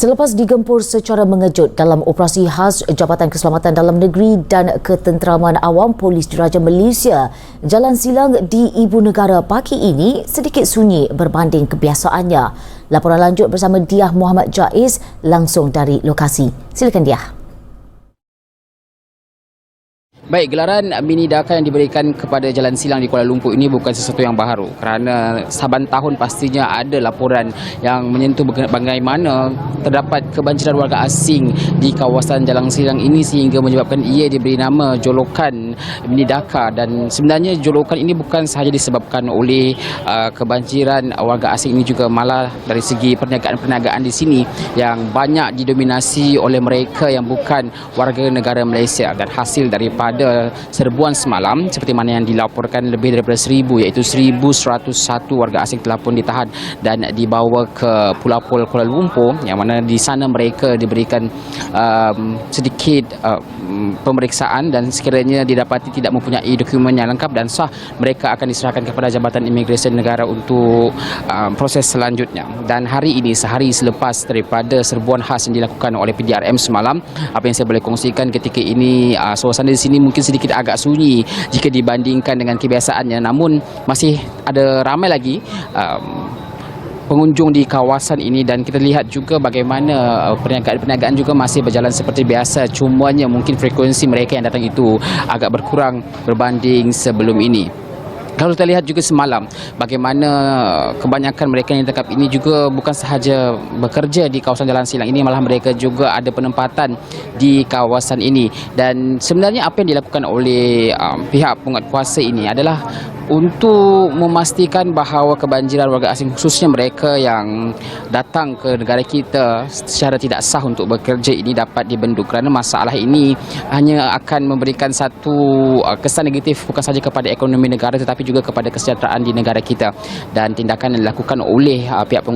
Selepas digempur secara mengejut dalam operasi khas Jabatan Keselamatan Dalam Negeri dan Ketenteraman Awam Polis Diraja Malaysia, jalan silang di Ibu Negara pagi ini sedikit sunyi berbanding kebiasaannya. Laporan lanjut bersama Diah Muhammad Jaiz langsung dari lokasi. Silakan Diah. Baik, gelaran mini Dakar yang diberikan kepada jalan silang di Kuala Lumpur ini bukan sesuatu yang baharu, kerana saban tahun pastinya ada laporan yang menyentuh bagaimana terdapat kebanjiran warga asing di kawasan jalan silang ini sehingga menyebabkan ia diberi nama jolokan mini Dakar. Dan sebenarnya jolokan ini bukan sahaja disebabkan oleh kebanjiran warga asing ini, juga malah dari segi perniagaan-perniagaan di sini yang banyak didominasi oleh mereka yang bukan warga negara Malaysia. Dan hasil daripada serbuan semalam seperti mana yang dilaporkan, lebih daripada 1,000 iaitu 1,101 warga asing telah pun ditahan dan dibawa ke Pulau Kuala Lumpur, yang mana di sana mereka diberikan sedikit pemeriksaan dan sekiranya didapati tidak mempunyai dokumen yang lengkap dan sah, mereka akan diserahkan kepada Jabatan Imigresen Negara untuk proses selanjutnya. Dan hari ini, sehari selepas daripada serbuan khas yang dilakukan oleh PDRM semalam, apa yang saya boleh kongsikan ketika ini, suasana di sini mungkin sedikit agak sunyi jika dibandingkan dengan kebiasaannya, namun masih ada ramai lagi pengunjung di kawasan ini, dan kita lihat juga bagaimana perniagaan juga masih berjalan seperti biasa, cumanya mungkin frekuensi mereka yang datang itu agak berkurang berbanding sebelum ini. Kalau kita lihat juga semalam bagaimana kebanyakan mereka yang ditangkap ini juga bukan sahaja bekerja di kawasan jalan silang ini, malah mereka juga ada penempatan di kawasan ini. Dan sebenarnya apa yang dilakukan oleh pihak penguatkuasa ini adalah untuk memastikan bahawa kebanjiran warga asing, khususnya mereka yang datang ke negara kita secara tidak sah untuk bekerja ini, dapat dibendung, kerana masalah ini hanya akan memberikan satu kesan negatif bukan sahaja kepada ekonomi negara tetapi juga kepada kesejahteraan di negara kita. Dan tindakan yang dilakukan oleh pihak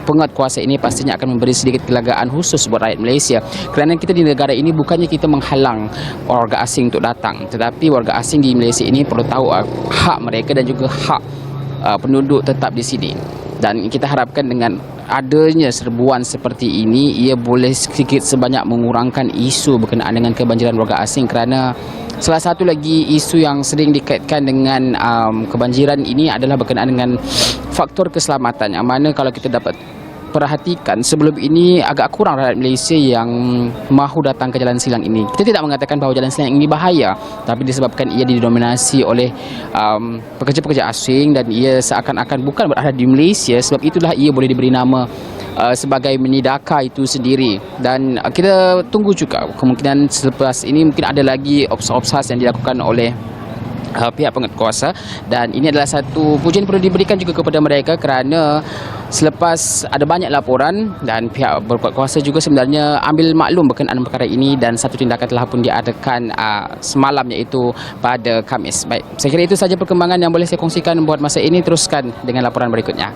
penguatkuasa ini pastinya akan memberi sedikit kelegaan khusus buat rakyat Malaysia, kerana kita di negara ini bukannya kita menghalang warga asing untuk datang, tetapi warga asing di Malaysia ini perlu tahu hak mereka dan juga hak penduduk tetap di sini. Dan kita harapkan dengan adanya serbuan seperti ini, ia boleh sedikit sebanyak mengurangkan isu berkenaan dengan kebanjiran warga asing, kerana salah satu lagi isu yang sering dikaitkan dengan kebanjiran ini adalah berkenaan dengan faktor keselamatan, yang mana kalau kita dapat perhatikan sebelum ini agak kurang rakyat Malaysia yang mahu datang ke jalan silang ini. Kita tidak mengatakan bahawa jalan silang ini bahaya, tapi disebabkan ia didominasi oleh pekerja-pekerja asing dan ia seakan-akan bukan berada di Malaysia, sebab itulah ia boleh diberi nama sebagai mini Dakar itu sendiri. Dan kita tunggu juga kemungkinan selepas ini mungkin ada lagi ops-ops yang dilakukan oleh pihak penguatkuasa, dan ini adalah satu pujian perlu diberikan juga kepada mereka, kerana selepas ada banyak laporan dan pihak berkuatkuasa juga sebenarnya ambil maklum berkenaan perkara ini, dan satu tindakan telah pun diadakan semalam, iaitu pada Khamis. Baik, saya kira itu saja perkembangan yang boleh saya kongsikan buat masa ini. Teruskan dengan laporan berikutnya.